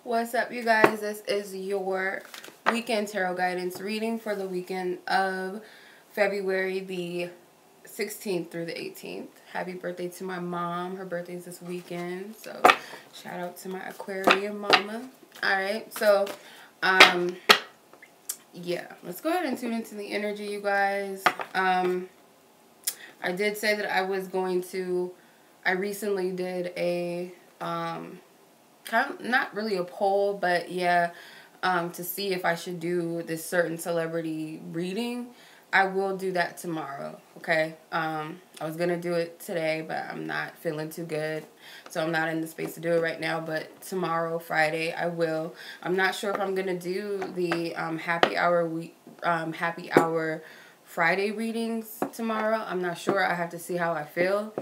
What's up, you guys? This is your weekend tarot guidance reading for the weekend of February the 16th through the 18th. Happy birthday to my mom. Her birthday is this weekend, so shout out to my Aquarium mama. Alright, so, yeah, let's go ahead and tune into the energy, you guys. I did say that I was going to, I recently did a, kind of, not really a poll, but yeah, to see if I should do this certain celebrity reading. I will do that tomorrow, okay? I was going to do it today, but I'm not feeling too good, so I'm not in the space to do it right now, but tomorrow, Friday, I will. I'm not sure if I'm going to do the happy hour Friday readings tomorrow. I'm not sure. I have to see how I feel.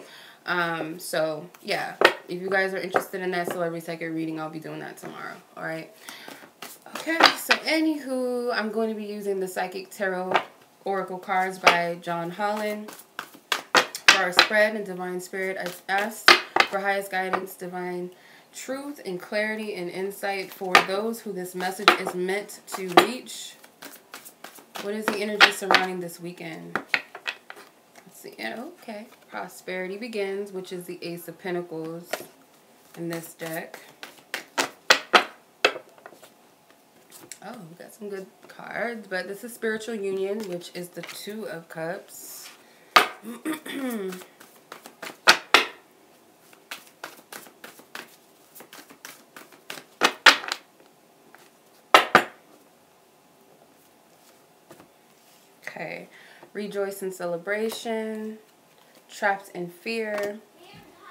So, yeah, if you guys are interested in that celebrity psychic reading, I'll be doing that tomorrow, alright? Okay, so anywho, I'm going to be using the Psychic Tarot Oracle cards by John Holland. For our spread and Divine Spirit, I asked for highest guidance, divine truth, and clarity and insight for those who this message is meant to reach. What is the energy surrounding this weekend? Let's see. Okay. Prosperity begins, which is the Ace of Pentacles in this deck. Oh, we got some good cards, but this is Spiritual Union, which is the Two of Cups. Okay. Rejoice in celebration. Trapped in fear.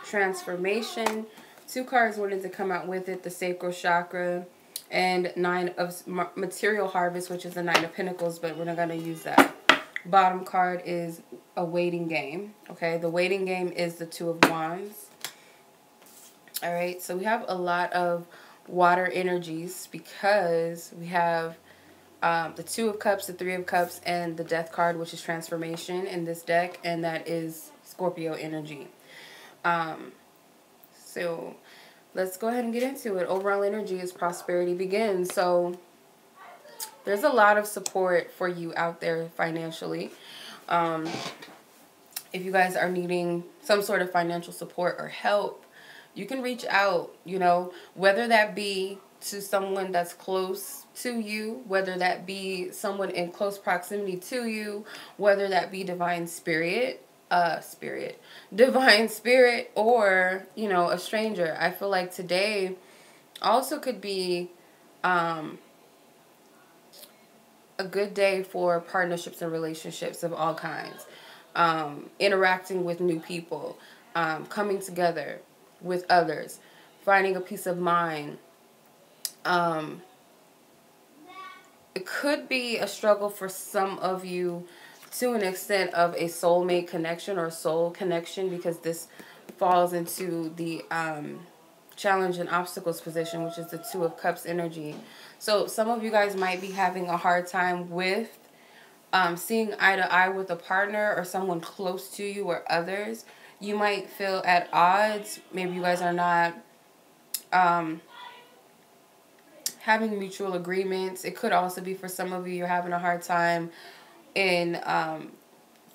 Transformation. Two cards wanted to come out with it. The Sacral Chakra. And Nine of Material Harvest, which is the Nine of Pentacles, but we're not going to use that. Bottom card is a waiting game. Okay, the waiting game is the Two of Wands. Alright, so we have a lot of water energies because we have the Two of Cups, the Three of Cups, and the Death card, which is transformation in this deck, and that is Scorpio energy. So let's go ahead and get into it. Overall energy is prosperity begins. So there's a lot of support for you out there financially. If you guys are needing some sort of financial support or help, you can reach out, you know, whether that be to someone that's close to you, whether that be someone in close proximity to you, whether that be divine spirit, divine spirit, or, you know, a stranger. I feel like today also could be a good day for partnerships and relationships of all kinds. Interacting with new people, coming together with others, finding a peace of mind. It could be a struggle for some of you to an extent of a soulmate connection or soul connection, because this falls into the challenge and obstacles position, which is the Two of Cups energy. So some of you guys might be having a hard time with seeing eye to eye with a partner or someone close to you or others. You might feel at odds. Maybe you guys are not having mutual agreements. It could also be for some of you, you're having a hard time in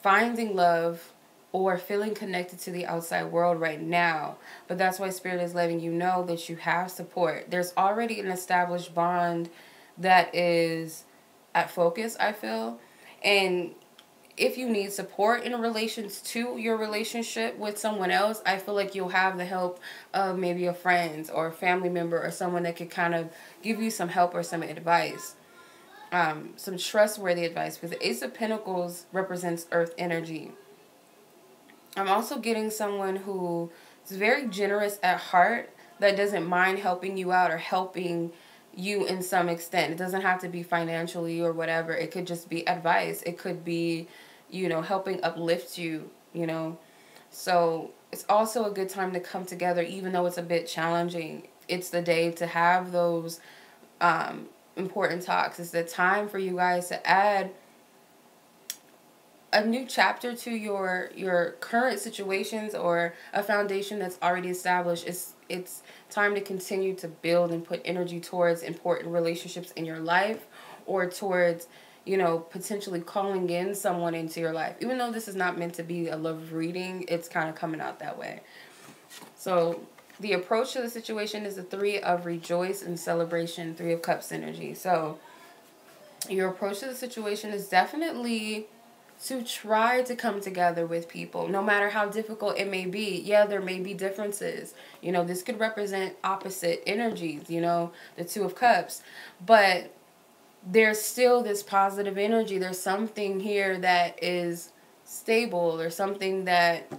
finding love or feeling connected to the outside world right now. But that's why Spirit is letting you know that you have support. There's already an established bond that is at focus, I feel. And if you need support in relations to your relationship with someone else, I feel like you'll have the help of maybe a friend or a family member or someone that could kind of give you some help or some advice. Some trustworthy advice, because the Ace of Pentacles represents earth energy. I'm also getting someone who is very generous at heart, that doesn't mind helping you out or helping you in some extent. It doesn't have to be financially or whatever. It could just be advice. It could be, you know, helping uplift you, you know. So it's also a good time to come together, even though it's a bit challenging. It's the day to have those important talks. It's the time for you guys to add a new chapter to your current situations, or a foundation that's already established. it's time to continue to build and put energy towards important relationships in your life, or towards, you know, potentially calling in someone into your life. Even though this is not meant to be a love reading, it's kind of coming out that way. So the approach to the situation is the Three of Rejoice and Celebration, Three of Cups energy. So your approach to the situation is definitely to try to come together with people, no matter how difficult it may be. Yeah, there may be differences. You know, this could represent opposite energies, you know, the Two of Cups. But there's still this positive energy. There's something here that is stable, or something that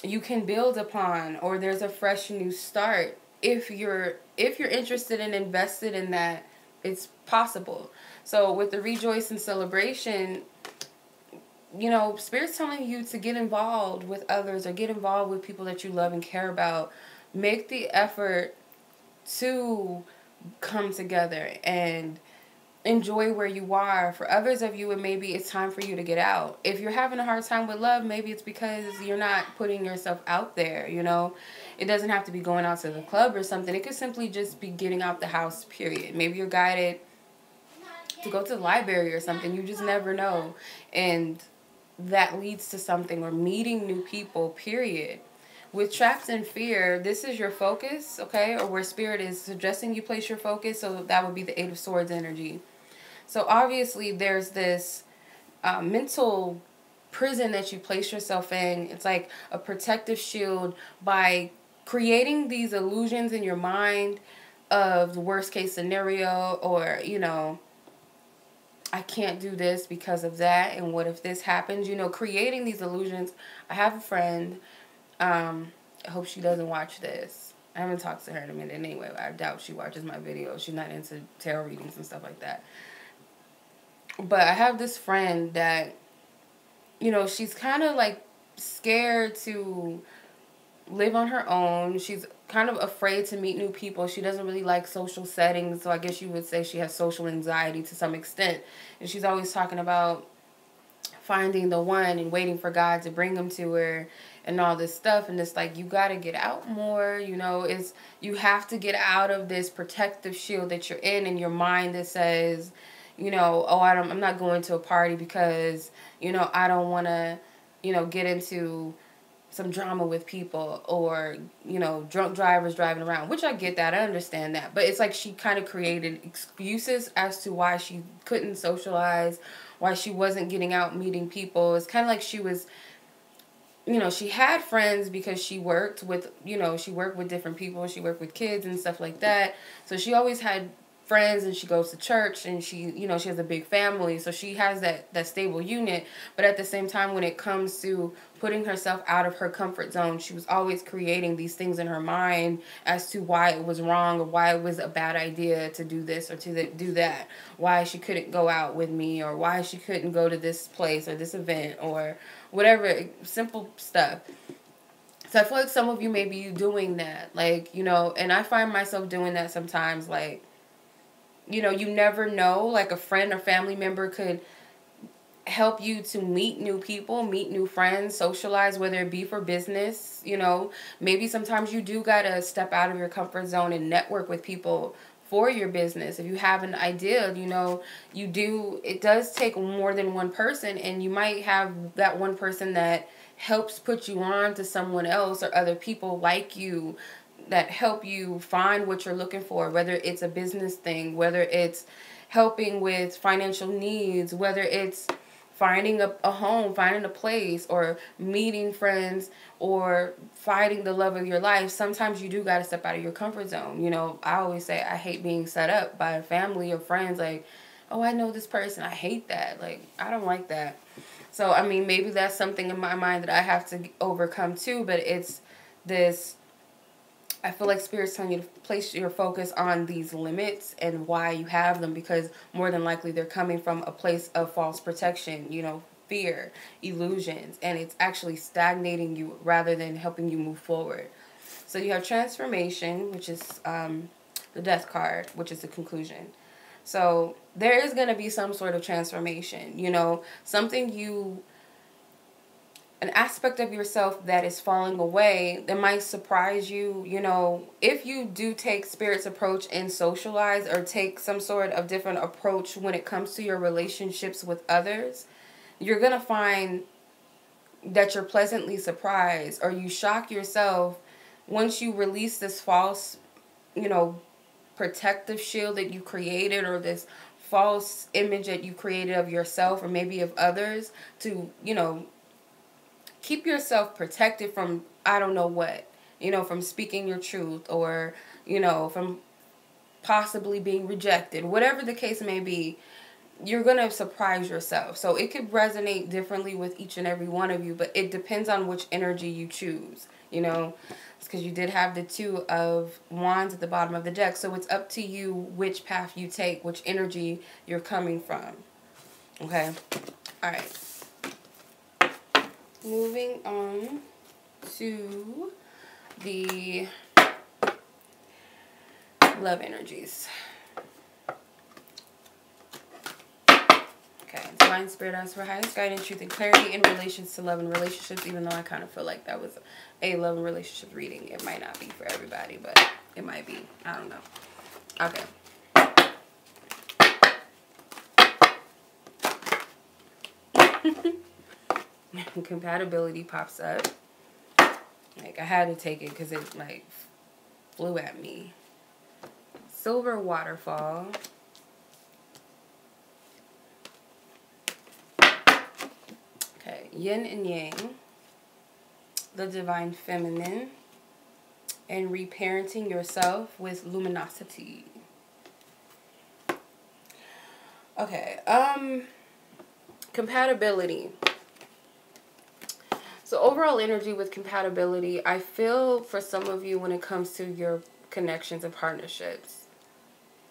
you can build upon, or there's a fresh new start. If you're interested and invested in that, it's possible. So with the Rejoice and Celebration, you know, Spirit's telling you to get involved with others, or get involved with people that you love and care about. Make the effort to come together and enjoy where you are. For others of you, it maybe it's time for you to get out. If you're having a hard time with love, maybe it's because you're not putting yourself out there, you know. It doesn't have to be going out to the club or something. It could simply just be getting out the house, period. Maybe you're guided to go to the library or something. You just never know. And that leads to something, or meeting new people, period. With Trapped in Fear, this is your focus, okay? Or where Spirit is suggesting you place your focus. So that would be the Eight of Swords energy. So obviously there's this mental prison that you place yourself in. It's like a protective shield by creating these illusions in your mind of the worst case scenario, or, you know, I can't do this because of that, and what if this happens? You know, creating these illusions. I have a friend, I hope she doesn't watch this. I haven't talked to her in a minute anyway. I doubt she watches my videos. She's not into tarot readings and stuff like that. But I have this friend that, you know, she's kind of like scared to live on her own. She's kind of afraid to meet new people. She doesn't really like social settings. So I guess you would say she has social anxiety to some extent. And she's always talking about finding the one and waiting for God to bring him to her and all this stuff. And it's like, you got to get out more, you know. You have to get out of this protective shield that you're in your mind that says, you know, oh, I'm not going to a party because, you know, I don't want to, you know, get into some drama with people, or, you know, drunk drivers driving around, which I get that. I understand that. But it's like she kind of created excuses as to why she couldn't socialize, why she wasn't getting out meeting people. It's kind of like she was, you know, she had friends because she worked with, you know, she worked with different people. She worked with kids and stuff like that. So she always had friends, and she goes to church, and she, you know, she has a big family. So she has that stable unit. But at the same time, when it comes to putting herself out of her comfort zone, she was always creating these things in her mind as to why it was wrong, or why it was a bad idea to do this or to do that. Why she couldn't go out with me, or why she couldn't go to this place or this event, or whatever, simple stuff. So I feel like some of you may be doing that. Like, you know, and I find myself doing that sometimes. Like, you know, you never know. Like, a friend or family member could help you to meet new people, meet new friends, socialize, whether it be for business. You know, maybe sometimes you do got to step out of your comfort zone and network with people for your business. If you have an idea, you know, it does take more than one person, and you might have that one person that helps put you on to someone else, or other people like you that help you find what you're looking for, whether it's a business thing, whether it's helping with financial needs, whether it's finding a home, finding a place, or meeting friends, or finding the love of your life. Sometimes you do got to step out of your comfort zone. You know, I always say I hate being set up by family or friends. Like, oh, I know this person. I hate that. Like, I don't like that. So, I mean, maybe that's something in my mind that I have to overcome too, but it's this, I feel like Spirit's telling you to place your focus on these limits and why you have them, because more than likely they're coming from a place of false protection, you know, fear, illusions, and it's actually stagnating you rather than helping you move forward. So you have Transformation, which is the Death card, which is the conclusion. So there is going to be some sort of transformation, you know, something you an aspect of yourself that is falling away that might surprise you. You know, if you do take Spirit's approach and socialize, or take some sort of different approach when it comes to your relationships with others, you're going to find that you're pleasantly surprised, or you shock yourself once you release this false, you know, protective shield that you created, or this false image that you created of yourself or maybe of others, to, you know, keep yourself protected from, I don't know what, you know, from speaking your truth, or, you know, from possibly being rejected, whatever the case may be. You're going to surprise yourself. So it could resonate differently with each and every one of you, but it depends on which energy you choose, you know. It's because you did have the 2 of Wands at the bottom of the deck. So it's up to you which path you take, which energy you're coming from. Okay. All right. Moving on to the love energies. Okay, Divine Spirit, ask for highest guidance, truth, and clarity in relations to love and relationships, even though I kind of feel like that was a love and relationship reading. It might not be for everybody, but it might be. I don't know. Okay. Compatibility pops up. Like, I had to take it because it, like, flew at me. Silver Waterfall. Okay, Yin and Yang. The Divine Feminine. And reparenting yourself with luminosity. Okay, compatibility. So overall energy with compatibility, I feel for some of you when it comes to your connections and partnerships,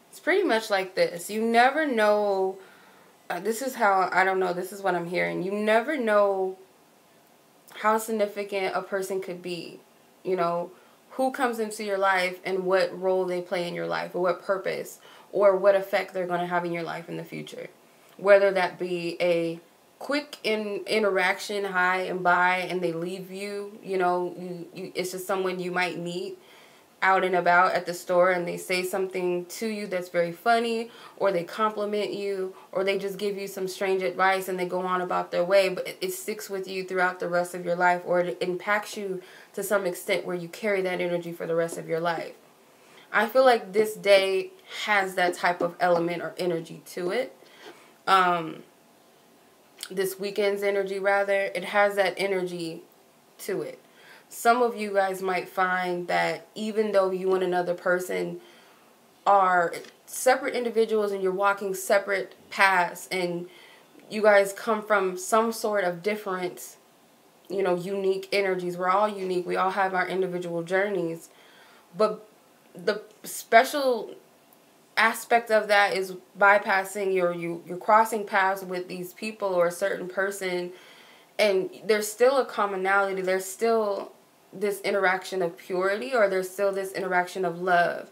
it's pretty much like this. You never know, this is how, I don't know, this is what I'm hearing. You never know how significant a person could be. You know, who comes into your life and what role they play in your life, or what purpose, or what effect they're going to have in your life in the future. Whether that be a quick interaction, hi and bye, and they leave you, you know, it's just someone you might meet out and about at the store, and they say something to you that's very funny, or they compliment you, or they just give you some strange advice and they go on about their way, but it sticks with you throughout the rest of your life, or it impacts you to some extent where you carry that energy for the rest of your life. I feel like this day has that type of element or energy to it. This weekend's energy, rather, it has that energy to it. Some of you guys might find that even though you and another person are separate individuals and you're walking separate paths, and you guys come from some sort of different, you know, unique energies. We're all unique. We all have our individual journeys. But the special aspect of that is bypassing you're crossing paths with these people or a certain person, and there's still a commonality, there's still this interaction of purity, or there's still this interaction of love.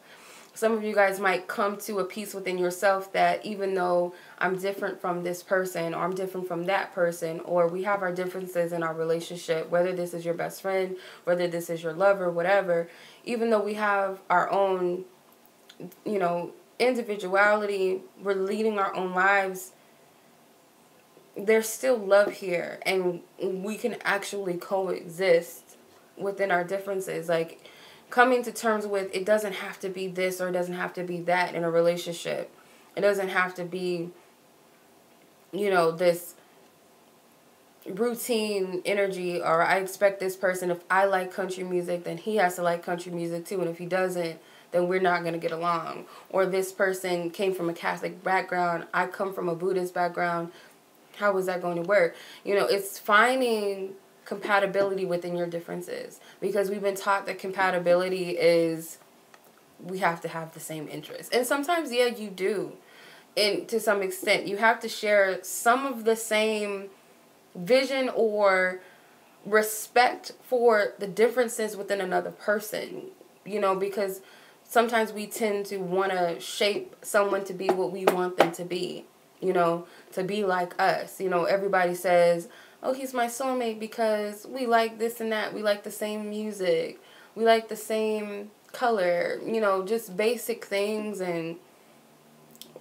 Some of you guys might come to a peace within yourself that even though I'm different from this person, or I'm different from that person, or we have our differences in our relationship, whether this is your best friend, whether this is your lover, whatever, even though we have our own, you know, individuality, we're leading our own lives, there's still love here, and we can actually coexist within our differences. Like, coming to terms with, it doesn't have to be this or it doesn't have to be that in a relationship. It doesn't have to be, you know, this routine energy, or I expect this person, if I like country music, then he has to like country music too, and if he doesn't, then we're not going to get along. Or this person came from a Catholic background, I come from a Buddhist background, how is that going to work? You know, it's finding compatibility within your differences, because we've been taught that compatibility is we have to have the same interests. And sometimes, yeah, you do. And to some extent, you have to share some of the same vision or respect for the differences within another person, you know, because sometimes we tend to want to shape someone to be what we want them to be, you know, to be like us. You know, everybody says, oh, he's my soulmate because we like this and that. We like the same music. We like the same color. You know, just basic things. And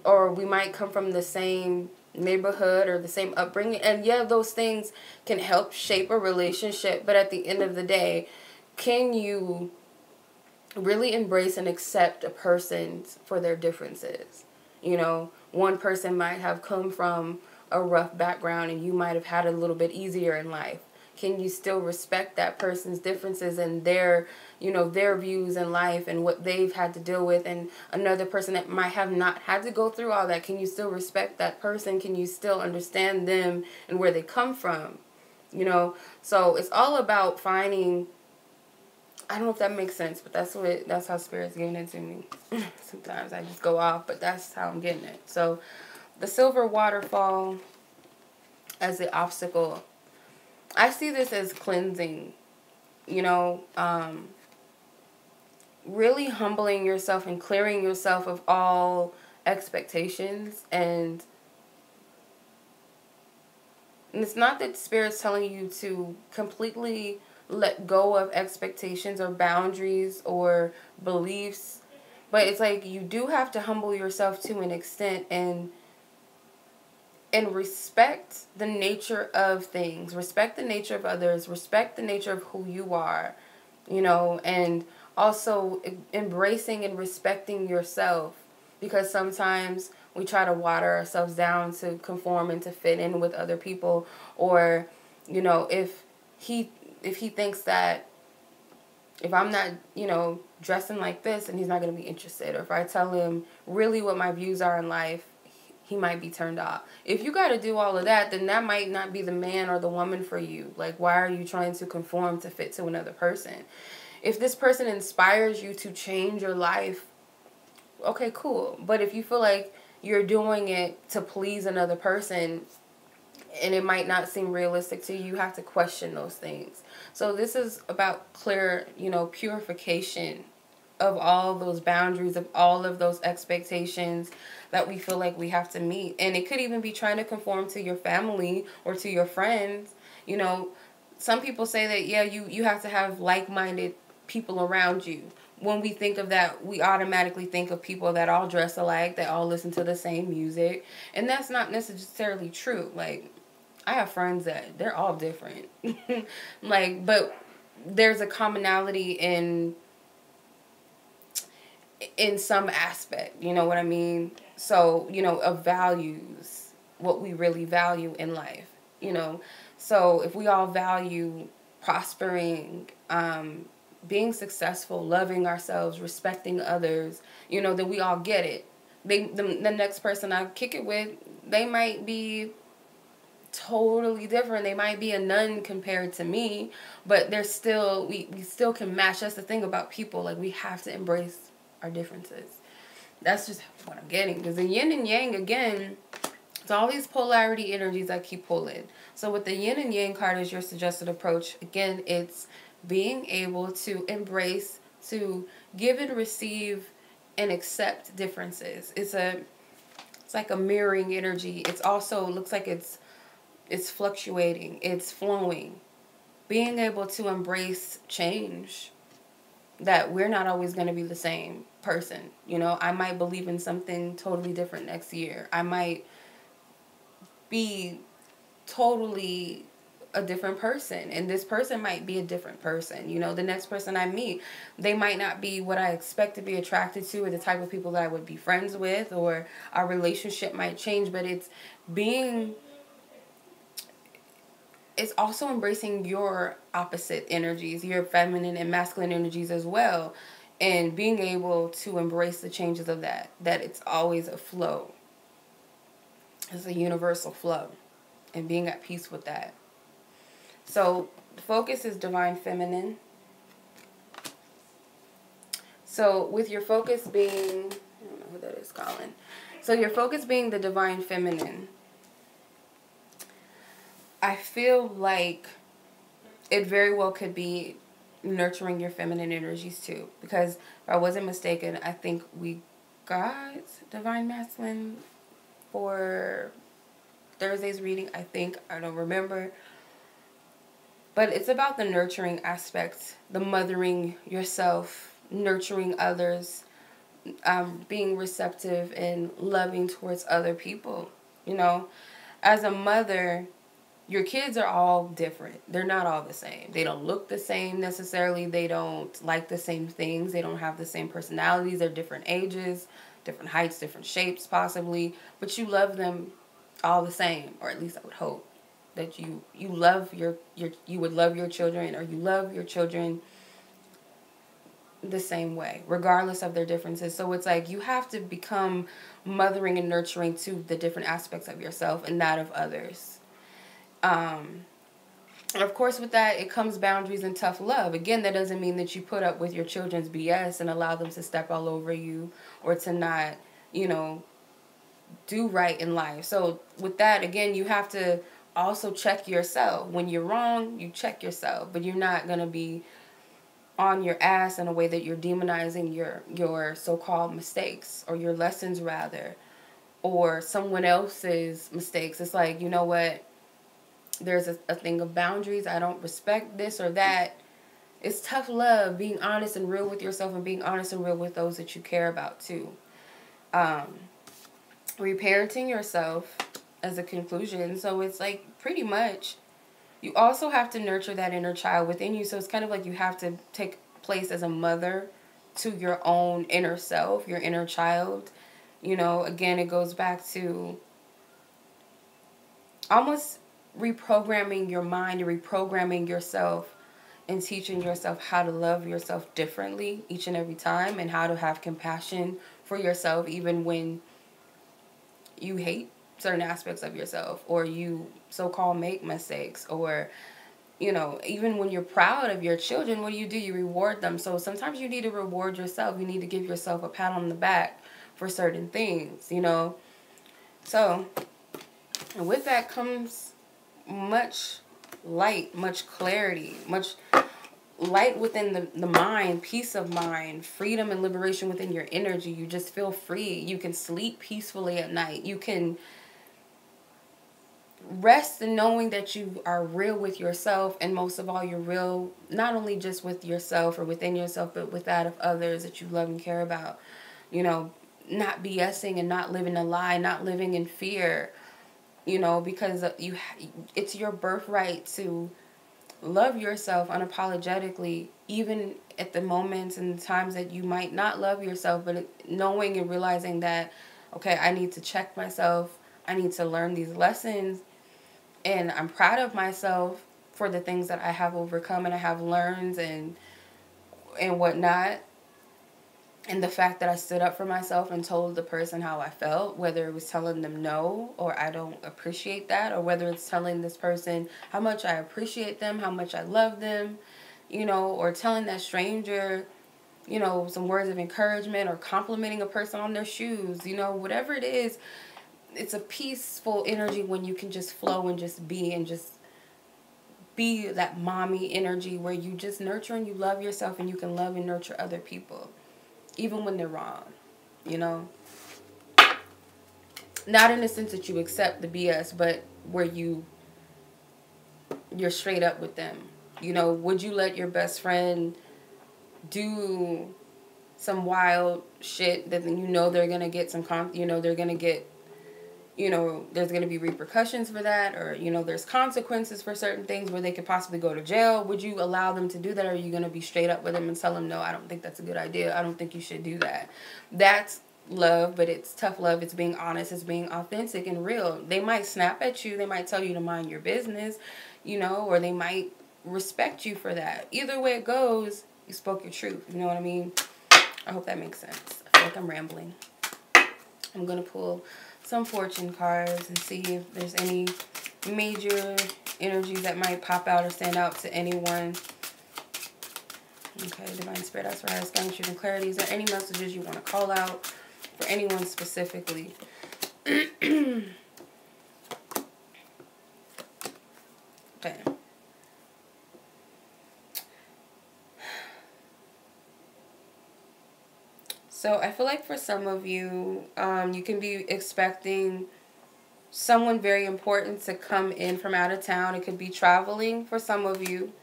or we might come from the same neighborhood or the same upbringing. And yeah, those things can help shape a relationship. But at the end of the day, can you really embrace and accept a person for their differences? You know, one person might have come from a rough background and you might have had it a little bit easier in life. Can you still respect that person's differences and their, you know, their views in life and what they've had to deal with, and another person that might have not had to go through all that? Can you still respect that person? Can you still understand them and where they come from? You know, so it's all about finding, I don't know if that makes sense, but that's how Spirit's giving it to me. Sometimes I just go off, but that's how I'm getting it. So the silver waterfall as the obstacle, I see this as cleansing, you know, really humbling yourself and clearing yourself of all expectations. And it's not that Spirit's telling you to completely let go of expectations or boundaries or beliefs, but it's like you do have to humble yourself to an extent and respect the nature of things, respect the nature of others, respect the nature of who you are, you know, and also embracing and respecting yourself, because sometimes we try to water ourselves down to conform and to fit in with other people. Or, you know, if he thinks that if I'm not, you know, dressing like this, and he's not going to be interested, or if I tell him really what my views are in life, he might be turned off. If you got to do all of that, then that might not be the man or the woman for you. Like, why are you trying to conform to fit to another person? If this person inspires you to change your life, okay, cool. But if you feel like you're doing it to please another person and it might not seem realistic to you, you have to question those things. So this is about clear, you know, purification of all those boundaries, of all of those expectations that we feel like we have to meet. And it could even be trying to conform to your family or to your friends. You know, some people say that, yeah, you have to have like-minded people around you. When we think of that, we automatically think of people that all dress alike, that all listen to the same music. And that's not necessarily true. Like, I have friends that they're all different. Like, but there's a commonality in some aspect, you know what I mean? So, you know, of values, what we really value in life, you know. So if we all value prospering, being successful, loving ourselves, respecting others, you know, then we all get it. The next person I kick it with, they might be totally different. They might be a nun compared to me, but they're still, we still can match. That's the thing about people. Like, we have to embrace our differences. That's just what I'm getting. Because the yin and yang, again, it's all these polarity energies I keep pulling. So with the yin and yang card as your suggested approach, again, it's being able to embrace, to give and receive and accept differences. It's like a mirroring energy. It's also, looks like it's fluctuating. It's flowing. Being able to embrace change. That we're not always going to be the same person. You know, I might believe in something totally different next year. I might be totally a different person, and this person might be a different person. You know, the next person I meet, they might not be what I expect to be attracted to, or the type of people that I would be friends with, or our relationship might change. But it's also embracing your opposite energies, your feminine and masculine energies as well, and being able to embrace the changes of that it's always a flow. It's a universal flow, and being at peace with that. So the focus is divine feminine. So with your focus being, I don't know who that is, Colin. So your focus being the divine feminine, I feel like it very well could be nurturing your feminine energies too. Because if I wasn't mistaken, I think we got divine masculine for Thursday's reading. I don't remember. But it's about the nurturing aspect, the mothering yourself, nurturing others, being receptive and loving towards other people. You know, as a mother, your kids are all different. They're not all the same. They don't look the same necessarily. They don't like the same things. They don't have the same personalities. They're different ages, different heights, different shapes possibly. But you love them all the same, or at least I would hope that you love you would love your children, or you love your children the same way, regardless of their differences. So it's like you have to become mothering and nurturing to the different aspects of yourself and that of others. And of course, with that, it comes boundaries and tough love. Again, that doesn't mean that you put up with your children's BS and allow them to step all over you or to not, you know, do right in life. So with that, again, you have to also check yourself. When you're wrong, you check yourself, but you're not going to be on your ass in a way that you're demonizing your so-called mistakes, or your lessons rather, or someone else's mistakes. It's like, you know what? There's a thing of boundaries. I don't respect this or that. It's tough love, being honest and real with yourself and being honest and real with those that you care about too. Reparenting yourself as a conclusion. So it's like pretty much you also have to nurture that inner child within you. So it's kind of like you have to take place as a mother to your own inner self, your inner child. You know, again, it goes back to almost reprogramming your mind and reprogramming yourself and teaching yourself how to love yourself differently each and every time, and how to have compassion for yourself even when you hate certain aspects of yourself, or you so-called make mistakes, or, you know, even when you're proud of your children, what do? You reward them. So sometimes you need to reward yourself. You need to give yourself a pat on the back for certain things, you know. So, and with that comes much light, much clarity, much light within the mind, peace of mind, freedom and liberation within your energy. You just feel free. You can sleep peacefully at night. You can rest in knowing that you are real with yourself, and most of all, you're real not only just with yourself or within yourself, but with that of others that you love and care about. You know, not BSing and not living a lie, not living in fear, you know, because it's your birthright to love yourself unapologetically, even at the moments and times that you might not love yourself, but knowing and realizing that, okay, I need to check myself, I need to learn these lessons, and I'm proud of myself for the things that I have overcome and I have learned and whatnot. And the fact that I stood up for myself and told the person how I felt, whether it was telling them no, or I don't appreciate that, or whether it's telling this person how much I appreciate them, how much I love them, you know, or telling that stranger, you know, some words of encouragement, or complimenting a person on their shoes, you know, whatever it is. It's a peaceful energy when you can just flow and just be that mommy energy where you just nurture and you love yourself, and you can love and nurture other people, even when they're wrong, you know? Not in the sense that you accept the BS, but where you're straight up with them. You know, would you let your best friend do some wild shit that you know they're going to get they're going to get, you know, there's going to be repercussions for that, or, you know, there's consequences for certain things where they could possibly go to jail? Would you allow them to do that, or are you going to be straight up with them and tell them, no, I don't think that's a good idea. I don't think you should do that. That's love, but it's tough love. It's being honest. It's being authentic and real. They might snap at you. They might tell you to mind your business, you know, or they might respect you for that. Either way it goes, you spoke your truth. You know what I mean? I hope that makes sense. I feel like I'm rambling. I'm going to pull some fortune cards and see if there's any major energies that might pop out or stand out to anyone. Okay, Divine Spirit, that's where I was guidance, truth, and clarity. Is there any messages you want to call out for anyone specifically? Okay. So I feel like for some of you, you can be expecting someone very important to come in from out of town. It could be traveling for some of you.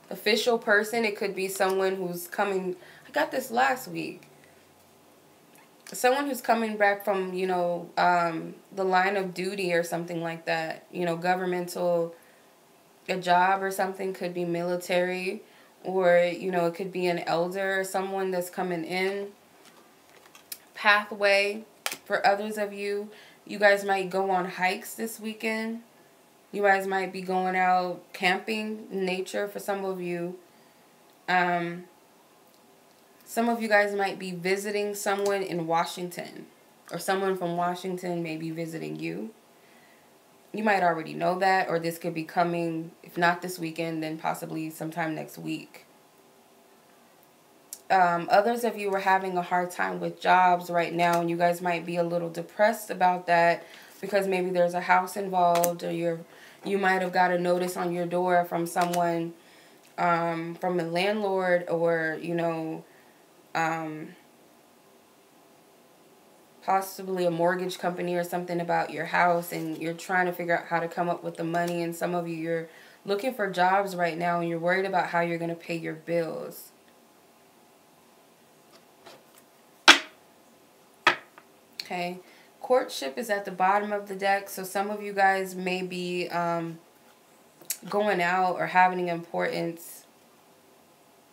Official person, it could be someone who's coming. I got this last week. Someone who's coming back from, you know, the line of duty or something like that. You know, governmental, a job or something, could be military, or, you know, it could be an elder or someone that's coming in. Pathway, for others of you, you guys might go on hikes this weekend. You guys might be going out camping, nature for some of you. Some of you guys might be visiting someone in Washington, or someone from Washington may be visiting you. You might already know that, or this could be coming, if not this weekend, then possibly sometime next week. Others of you are having a hard time with jobs right now, and you guys might be a little depressed about that because maybe there's a house involved, or you might have got a notice on your door from someone, from a landlord, or, you know, possibly a mortgage company or something about your house, and you're trying to figure out how to come up with the money. And some of you, you're looking for jobs right now, and you're worried about how you're going to pay your bills. Okay, courtship is at the bottom of the deck, so some of you guys may be going out or having an important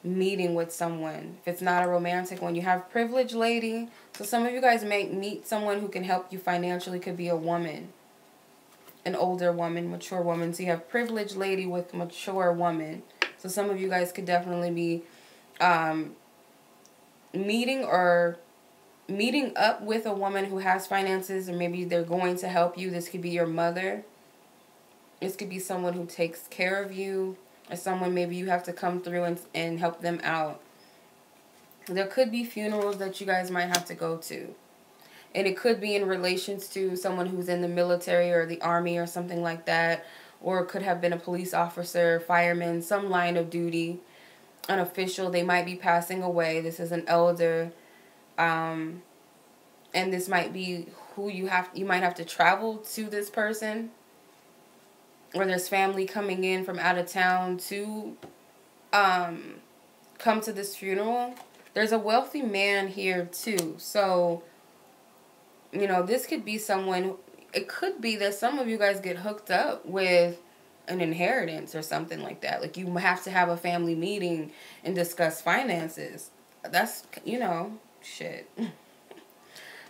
meeting with someone. If it's not a romantic one, you have privilege lady. So some of you guys may meet someone who can help you financially. Could be a woman, an older woman, mature woman. So you have privilege lady with mature woman. So some of you guys could definitely be meeting up with a woman who has finances, or maybe they're going to help you. This could be your mother. This could be someone who takes care of you, or someone maybe you have to come through and help them out. There could be funerals that you guys might have to go to. And it could be in relations to someone who's in the military or the army or something like that. Or it could have been a police officer, fireman, some line of duty, an official. They might be passing away. This is an elder. And this might be who you might have to travel to this person. Or there's family coming in from out of town to come to this funeral. There's a wealthy man here too. So, you know, this could be someone, it could be that some of you guys get hooked up with an inheritance or something like that. Like you have to have a family meeting and discuss finances. That's, you know, shit.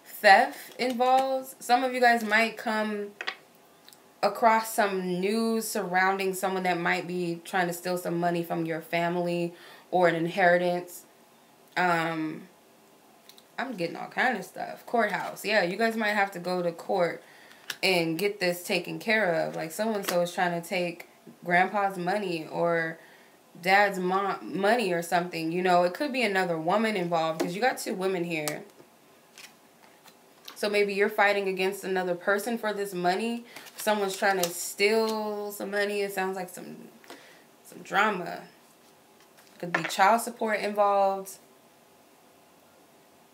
Theft involves. Some of you guys might come across some news surrounding someone that might be trying to steal some money from your family or an inheritance. I'm getting all kind of stuff. Courthouse. Yeah, you guys might have to go to court and get this taken care of. Like so-and-so is trying to take grandpa's money or dad's money or something. You know, it could be another woman involved because you got two women here. So maybe you're fighting against another person for this money. Someone's trying to steal some money. It sounds like some drama. Could be child support involved.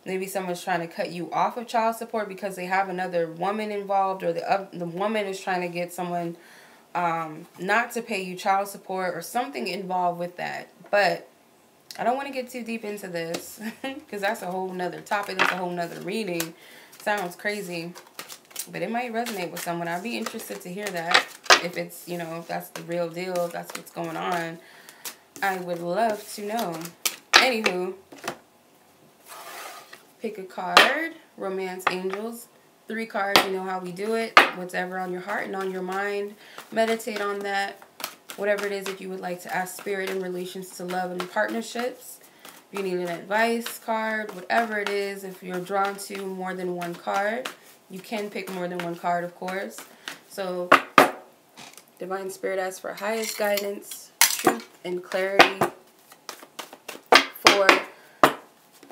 Maybe someone's trying to cut you off of child support because they have another woman involved, or the woman is trying to get someone not to pay you child support or something involved with that. But I don't want to get too deep into this because that's a whole nother topic. That's a whole nother reading. Sounds crazy, but it might resonate with someone. I'd be interested to hear that. If it's, you know, if that's the real deal, if that's what's going on, I would love to know. Anywho, pick a card. Romance Angels. 3 cards, you know how we do it. Whatever on your heart and on your mind. Meditate on that. Whatever it is, if you would like to ask Spirit in relations to love and partnerships. If you need an advice card, whatever it is, if you're drawn to more than one card, you can pick more than one card, of course. So, Divine Spirit asks for highest guidance, truth, and clarity for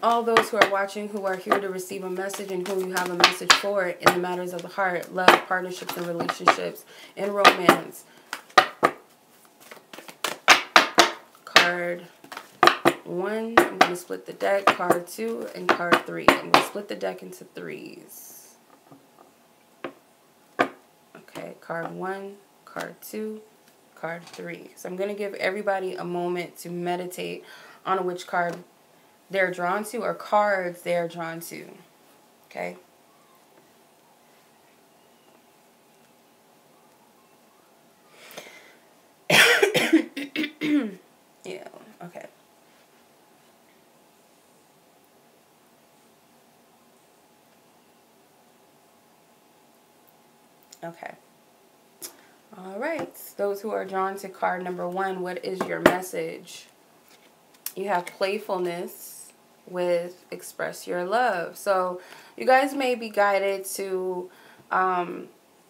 all those who are watching, who are here to receive a message and who you have a message for in the matters of the heart, love, partnerships, and relationships, and romance. Card 1, I'm going to split the deck. Card 2 and card 3. I'm going to split the deck into 3s. card 1, card 2, card 3. So I'm going to give everybody a moment to meditate on which card they're drawn to or cards they're drawn to. Okay? Yeah, okay. Okay. All right. Those who are drawn to card number 1, what is your message? You have playfulness with express your love. So you guys may be guided to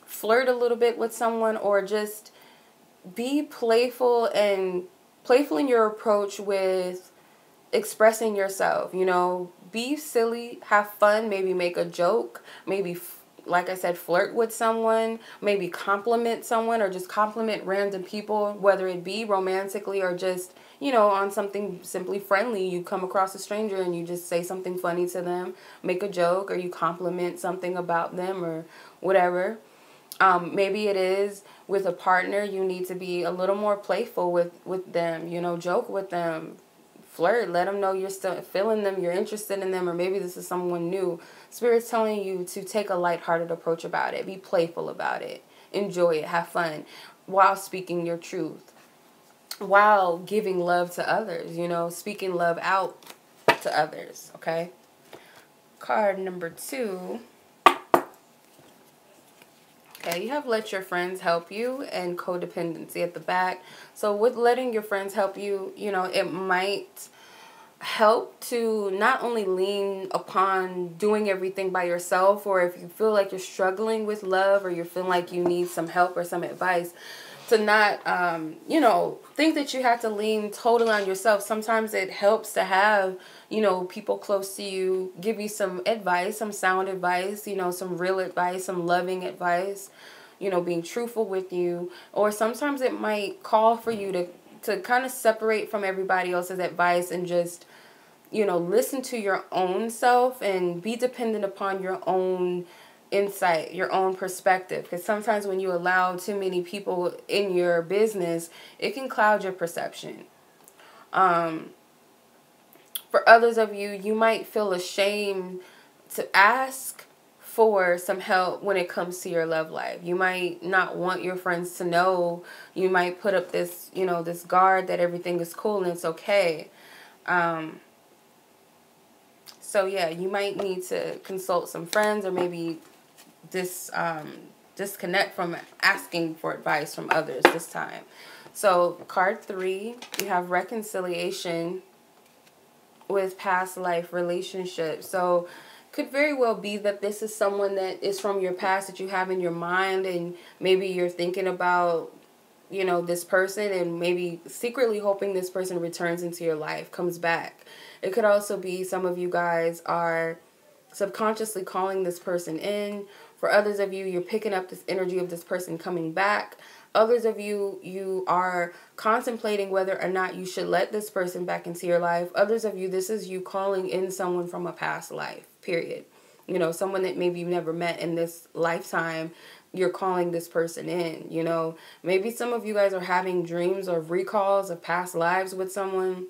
flirt a little bit with someone, or just be playful in your approach with expressing yourself. You know, be silly, have fun, maybe make a joke, maybe like I said, flirt with someone, maybe compliment someone, or just compliment random people, whether it be romantically or just, you know, on something simply friendly. You come across a stranger and you just say something funny to them, make a joke, or you compliment something about them or whatever. Maybe it is with a partner, you need to be a little more playful with them, you know, joke with them, flirt, let them know you're still feeling them, you're interested in them, or maybe this is someone new. Spirit's telling you to take a lighthearted approach about it. Be playful about it. Enjoy it. Have fun while speaking your truth, while giving love to others, you know, speaking love out to others, okay? Card number 2. Okay, you have let your friends help you and codependency at the back. So with letting your friends help you, you know, it might help to not only lean upon doing everything by yourself, or if you feel like you're struggling with love, or you're feeling like you need some help or some advice, to not, you know, think that you have to lean totally on yourself. Sometimes it helps to have, you know, people close to you give you some advice, some sound advice, you know, some real advice, some loving advice, you know, being truthful with you. Or sometimes it might call for you to kind of separate from everybody else's advice and just, you know, listen to your own self and be dependent upon your own insight, your own perspective. Because sometimes when you allow too many people in your business, it can cloud your perception. For others of you, you might feel ashamed to ask for some help when it comes to your love life. You might not want your friends to know. You might put up this, you know, this guard that everything is cool and it's okay. So yeah, you might need to consult some friends, or maybe disconnect from asking for advice from others this time. So card 3, you have reconciliation with past life relationships. So could very well be that this is someone that is from your past that you have in your mind, and maybe you're thinking about, you know, this person, and maybe secretly hoping this person returns into your life, comes back. It could also be some of you guys are subconsciously calling this person in. For others of you, you're picking up this energy of this person coming back. Others of you, you are contemplating whether or not you should let this person back into your life. Others of you, this is you calling in someone from a past life, period. You know, someone that maybe you never met in this lifetime, you're calling this person in, you know. Maybe some of you guys are having dreams or recalls of past lives with someone,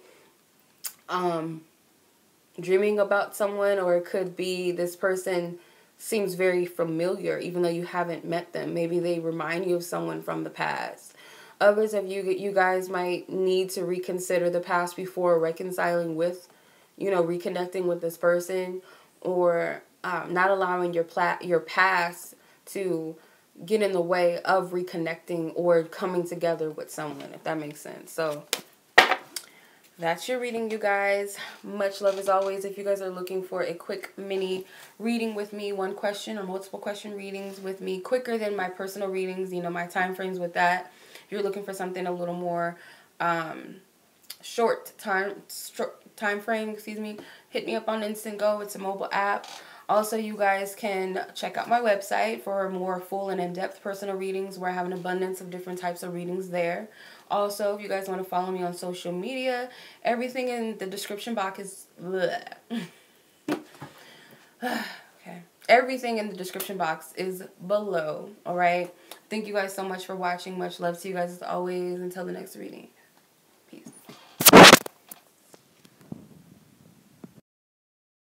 dreaming about someone, or it could be this person seems very familiar even though you haven't met them. Maybe they remind you of someone from the past. Others of you guys might need to reconsider the past before reconciling with, you know, reconnecting with this person, or not allowing your past to get in the way of reconnecting or coming together with someone, if that makes sense. So that's your reading, you guys. Much love as always. If you guys are looking for a quick mini reading with me, 1 question or multiple question readings with me, quicker than my personal readings, you know, my time frames with that. If you're looking for something a little more short time frame, hit me up on Instantgo. It's a mobile app. Also, you guys can check out my website for more full and in-depth personal readings, where I have an abundance of different types of readings there. Also, if you guys want to follow me on social media, everything in the description box is... Okay. everything in the description box is below. All right. Thank you guys so much for watching. Much love to you guys as always. Until the next reading.